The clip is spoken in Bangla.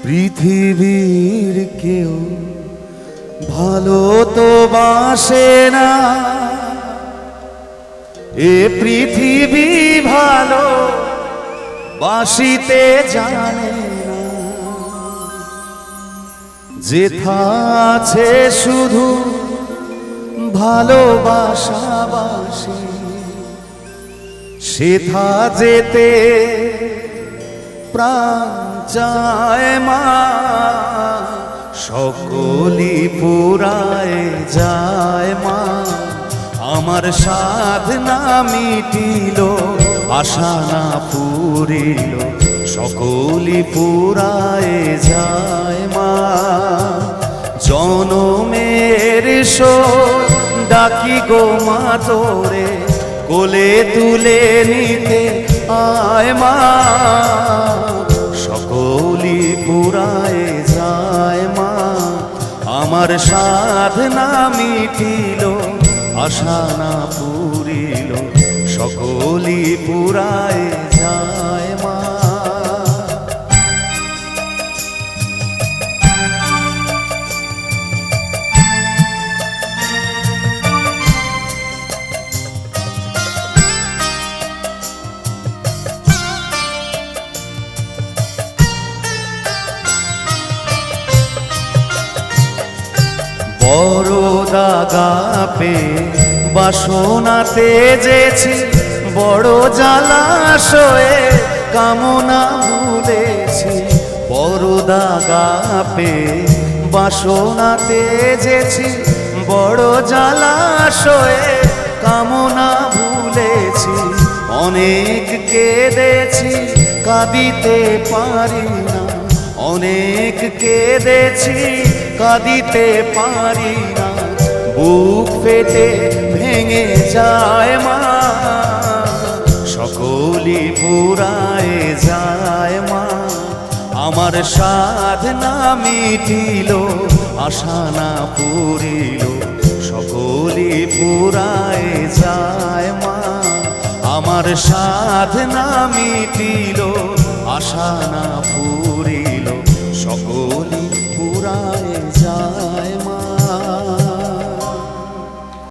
পৃথিবীর কেউ ভালো তো বাসে না, এ পৃথিবী ভালো বাসিতে জানে না। যেথা আছে শুধু ভালোবাসাবাসি, সেথা যেতে প্রাণ চায় মা। সকলি পুরায় যায় মা, আমার সাধনা মিটিল, আশা না পুরিল। সকলি পুরায় যায় মা, জনমের শোক ডাকি গো মা তোরে, কোলে তুলে নিতে আয় মা। সকলি পুরায় যায় মা, আমার সাধনা মিটিল, আশা না পুরিল। সকলি পুরায় যায় মা। বড় দাগা পে বাসনা তেজেছি, বড় জলাশয়ে কামনা ভুলেছি। বড় দাগা পে বাসনা তেজেছি, বড় জলাশয়ে কামনা ভুলেছি। অনেক কেঁদেছি কাঁদিতে পারি না, অনেক কেঁদেছি কাঁদিতে পারি না। বুক ফেটে ভেঙে যায় মা, সকলি পুরায় যায় মা। আমার সাধনা মিটিল, আশা না পুরিল। সকলি পুরায় যায় মা, আমার সাধনা মিটিল, আশা না পুরিল। সকলি পুরায় যায় মা।